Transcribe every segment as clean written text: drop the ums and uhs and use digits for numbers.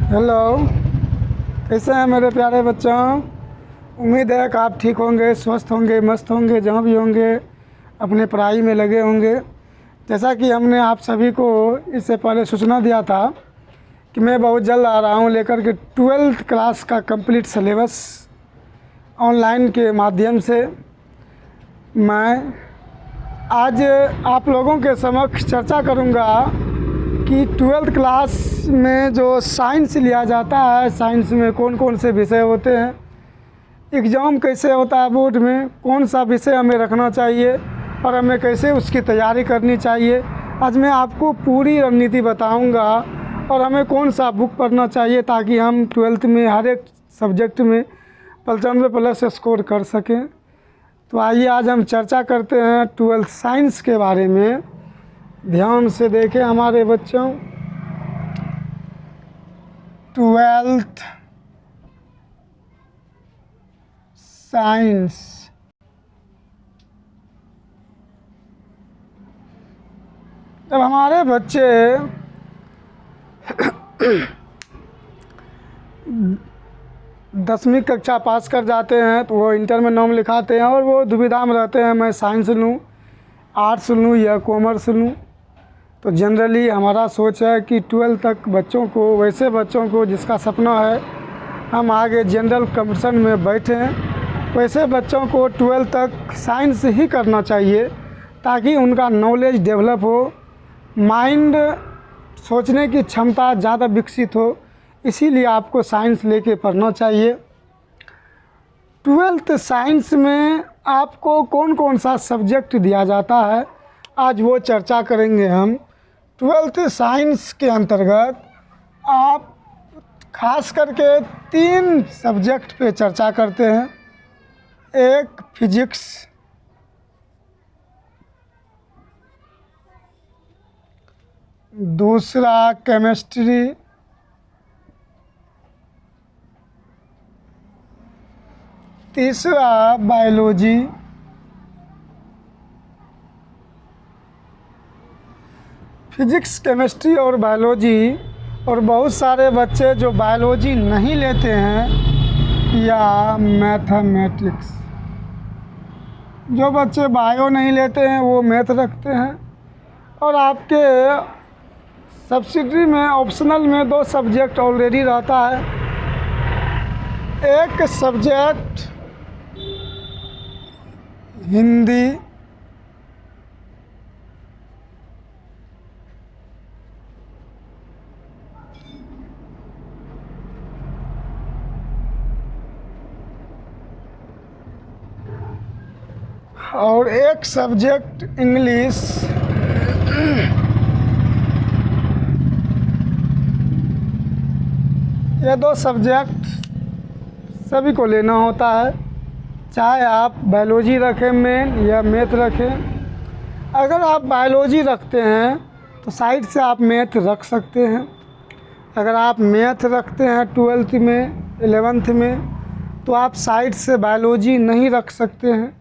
Hello, कैसे हैं मेरे प्यारे बच्चों। उम्मीद है कि आप ठीक होंगे, स्वस्थ होंगे, मस्त होंगे, जहाँ भी होंगे अपने पढ़ाई में लगे होंगे। जैसा कि हमने आप सभी को इससे पहले सूचना दिया था कि मैं बहुत जल्द आ रहा हूँ लेकर के 12th क्लास का कंप्लीट सिलेबस ऑनलाइन के माध्यम से। मैं आज आप लोगों के समक्ष चर्चा करूँगा कि 12th क्लास में जो साइंस लिया जाता है, साइंस में कौन कौन से विषय होते हैं, एग्ज़ाम कैसे होता है बोर्ड में, कौन सा विषय हमें रखना चाहिए और हमें कैसे उसकी तैयारी करनी चाहिए। आज मैं आपको पूरी रणनीति बताऊंगा और हमें कौन सा बुक पढ़ना चाहिए ताकि हम 12th में हर एक सब्जेक्ट में 95+ स्कोर कर सकें। तो आइए आज हम चर्चा करते हैं 12th साइंस के बारे में। ध्यान से देखें हमारे बच्चों, 12th साइंस। जब हमारे बच्चे 10वीं कक्षा पास कर जाते हैं तो वो इंटर में नाम लिखाते हैं और वो दुविधा में रहते हैं, मैं साइंस लूँ, आर्ट्स लूँ या कॉमर्स लूँ। तो जनरली हमारा सोच है कि 12th तक बच्चों को, वैसे बच्चों को जिसका सपना है हम आगे जनरल कंपटीशन में बैठें, वैसे बच्चों को 12th तक साइंस ही करना चाहिए ताकि उनका नॉलेज डेवलप हो, माइंड सोचने की क्षमता ज़्यादा विकसित हो। इसीलिए आपको साइंस लेके पढ़ना चाहिए। 12th साइंस में आपको कौन कौन सा सब्जेक्ट दिया जाता है, आज वो चर्चा करेंगे हम। 12th साइंस के अंतर्गत आप खास करके 3 सब्जेक्ट पे चर्चा करते हैं। एक फिजिक्स, दूसरा केमिस्ट्री, तीसरा बायोलॉजी, फिजिक्स, केमिस्ट्री और बायोलॉजी। और बहुत सारे बच्चे जो बायोलॉजी नहीं लेते हैं या मैथमेटिक्स, जो बच्चे बायो नहीं लेते हैं वो मैथ रखते हैं। और आपके सब्सिडरी में, ऑप्शनल में 2 सब्जेक्ट ऑलरेडी रहता है। एक सब्जेक्ट हिंदी और एक सब्जेक्ट इंग्लिश। ये 2 सब्जेक्ट सभी को लेना होता है, चाहे आप बायोलॉजी रखें मेन या मैथ रखें। अगर आप बायोलॉजी रखते हैं तो साइड से आप मैथ रख सकते हैं। अगर आप मैथ रखते हैं 12th में, 11th में, तो आप साइड से बायोलॉजी नहीं रख सकते हैं।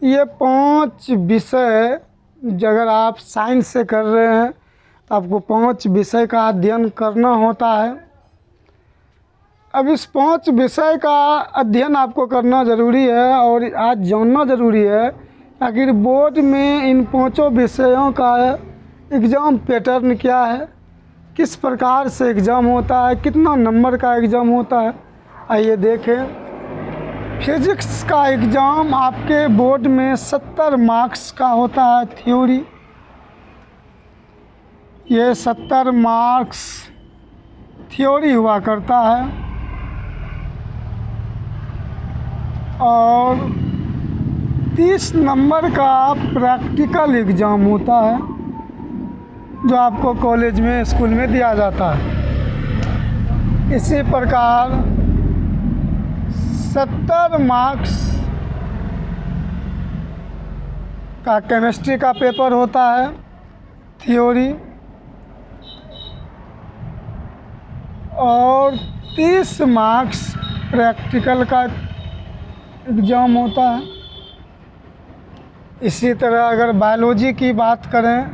ये 5 विषय अगर आप साइंस से कर रहे हैं तो आपको 5 विषय का अध्ययन करना होता है। अब इस 5 विषय का अध्ययन आपको करना ज़रूरी है और आज जानना ज़रूरी है आखिर बोर्ड में इन 5 विषयों का एग्ज़ाम पैटर्न क्या है, किस प्रकार से एग्ज़ाम होता है, कितना नंबर का एग्ज़ाम होता है। आइए देखें। फिजिक्स का एग्ज़ाम आपके बोर्ड में 70 मार्क्स का होता है, थ्योरी। ये 70 मार्क्स थ्योरी हुआ करता है और 30 नंबर का प्रैक्टिकल एग्ज़ाम होता है जो आपको कॉलेज में, स्कूल में दिया जाता है। इसी प्रकार 70 मार्क्स का केमिस्ट्री का पेपर होता है, थ्योरी। और 30 मार्क्स प्रैक्टिकल का एग्ज़ाम होता है। इसी तरह अगर बायोलॉजी की बात करें,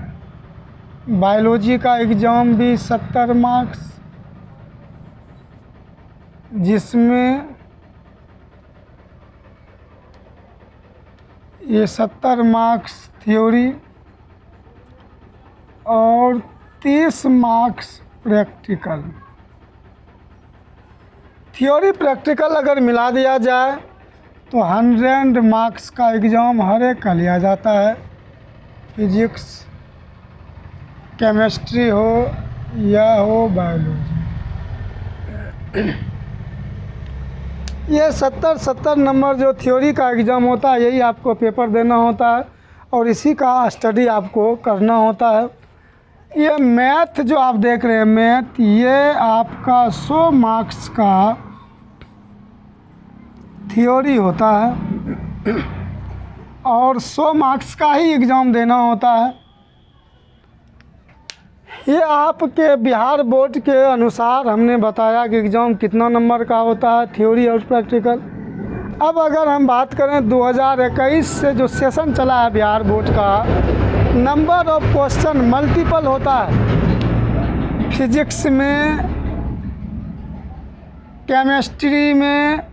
बायोलॉजी का एग्ज़ाम भी 70 मार्क्स। जिसमें ये 70 मार्क्स थ्योरी और 30 मार्क्स प्रैक्टिकल। थ्योरी प्रैक्टिकल अगर मिला दिया जाए तो 100 मार्क्स का एग्ज़ाम हर एक का लिया जाता है। फिजिक्स, केमिस्ट्री हो या हो बायोलॉजी। ये 70 नंबर जो थ्योरी का एग्ज़ाम होता है, यही आपको पेपर देना होता है और इसी का स्टडी आपको करना होता है। ये मैथ जो आप देख रहे हैं, मैथ, ये आपका 100 मार्क्स का थ्योरी होता है और 100 मार्क्स का ही एग्ज़ाम देना होता है। ये आपके बिहार बोर्ड के अनुसार हमने बताया कि एग्ज़ाम कितना नंबर का होता है, थ्योरी और प्रैक्टिकल। अब अगर हम बात करें 2021 से जो सेशन चला है बिहार बोर्ड का, नंबर ऑफ क्वेश्चन मल्टीपल होता है। फिजिक्स में, केमिस्ट्री में,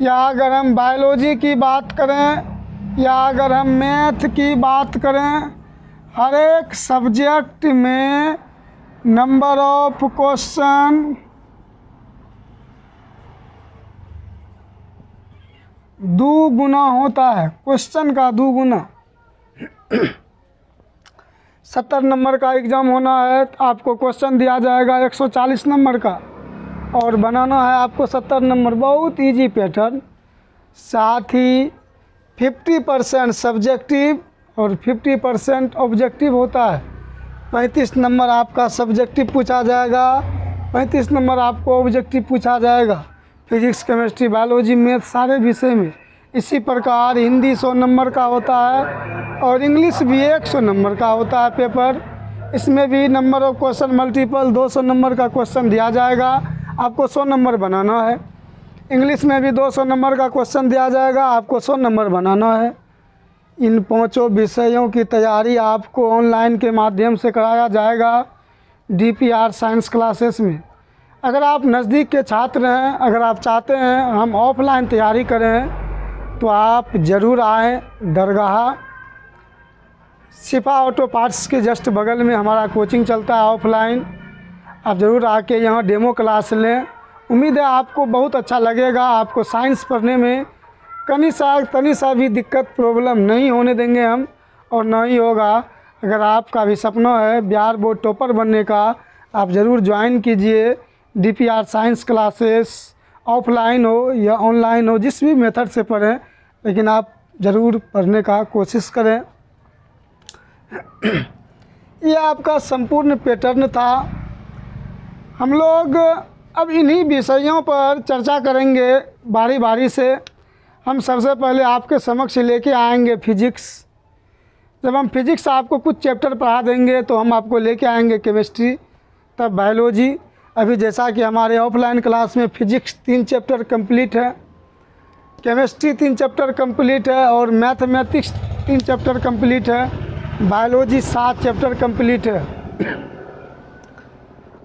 या अगर हम बायोलॉजी की बात करें या अगर हम मैथ की बात करें, हर एक सब्जेक्ट में नंबर ऑफ क्वेश्चन दुगुना होता है, क्वेश्चन का दुगुना। 70 नंबर का एग्ज़ाम होना है, आपको क्वेश्चन दिया जाएगा 140 नंबर का और बनाना है आपको 70 नंबर। बहुत इजी पैटर्न। साथ ही 50% सब्जेक्टिव और 50% ऑब्जेक्टिव होता है। 35 नंबर आपका सब्जेक्टिव पूछा जाएगा, 35 नंबर आपको ऑब्जेक्टिव पूछा जाएगा। फिजिक्स, केमिस्ट्री, बायोलॉजी, मैथ सारे विषय में। इसी प्रकार हिंदी 100 नंबर का होता है और इंग्लिश भी 100 नंबर का होता है पेपर। इसमें भी number of question multiple 200 number का क्वेश्चन दिया जाएगा, आपको 100 नंबर बनाना है। इंग्लिश में भी 200 नंबर का क्वेश्चन दिया जाएगा, आपको 100 नंबर बनाना है। इन पांचों विषयों की तैयारी आपको ऑनलाइन के माध्यम से कराया जाएगा DPR साइंस क्लासेस में। अगर आप नज़दीक के छात्र हैं, अगर आप चाहते हैं हम ऑफलाइन तैयारी करें तो आप ज़रूर आएँ। दरगाह शिफा ऑटो पार्ट्स के जस्ट बगल में हमारा कोचिंग चलता है ऑफलाइन। आप ज़रूर आके यहाँ डेमो क्लास लें। उम्मीद है आपको बहुत अच्छा लगेगा। आपको साइंस पढ़ने में तनी सा भी दिक्कत प्रॉब्लम नहीं होने देंगे हम, और ना ही होगा। अगर आपका भी सपना है बिहार बोर्ड टॉपर बनने का, आप ज़रूर ज्वाइन कीजिए DPR साइंस क्लासेस। ऑफलाइन हो या ऑनलाइन हो, जिस भी मेथड से पढ़ें, लेकिन आप ज़रूर पढ़ने का कोशिश करें। ये आपका संपूर्ण पैटर्न था। हम लोग अब इन्हीं विषयों पर चर्चा करेंगे बारी बारी से। हम सबसे पहले आपके समक्ष लेके आएंगे फिजिक्स। जब हम फिजिक्स आपको कुछ चैप्टर पढ़ा देंगे तो हम आपको लेके आएंगे केमिस्ट्री, तब बायोलॉजी। अभी जैसा कि हमारे ऑफलाइन क्लास में फिजिक्स 3 चैप्टर कंप्लीट है, केमिस्ट्री 3 चैप्टर कंप्लीट है और मैथमेटिक्स 3 चैप्टर कंप्लीट है, बायोलॉजी 7 चैप्टर कंप्लीट है।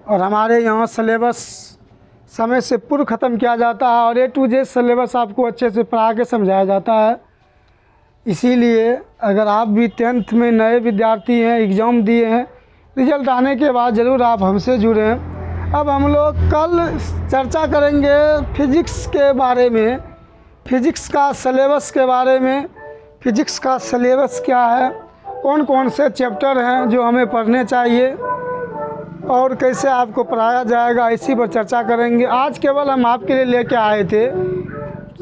और हमारे यहाँ सिलेबस समय से पूर्व ख़त्म किया जाता है और A to Z सिलेबस आपको अच्छे से पढ़ा के समझाया जाता है। इसीलिए अगर आप भी 10th में नए विद्यार्थी हैं, एग्ज़ाम दिए हैं, रिज़ल्ट आने के बाद ज़रूर आप हमसे जुड़ें। अब हम लोग कल चर्चा करेंगे फिजिक्स के बारे में, फिजिक्स का सिलेबस के बारे में। फिजिक्स का सिलेबस क्या है, कौन कौन से चैप्टर हैं जो हमें पढ़ने चाहिए और कैसे आपको पढ़ाया जाएगा, इसी पर चर्चा करेंगे। आज केवल हम आपके लिए लेके आए थे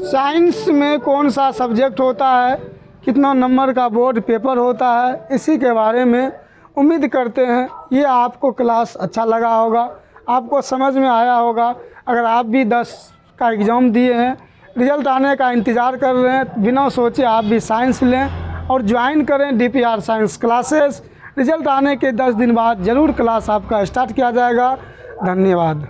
साइंस में कौन सा सब्जेक्ट होता है, कितना नंबर का बोर्ड पेपर होता है, इसी के बारे में। उम्मीद करते हैं ये आपको क्लास अच्छा लगा होगा, आपको समझ में आया होगा। अगर आप भी 10 का एग्ज़ाम दिए हैं, रिज़ल्ट आने का इंतज़ार कर रहे हैं, बिना सोचे आप भी साइंस लें और ज्वाइन करें DPR साइंस क्लासेस। रिज़ल्ट आने के 10 दिन बाद ज़रूर क्लास आपका स्टार्ट किया जाएगा। धन्यवाद।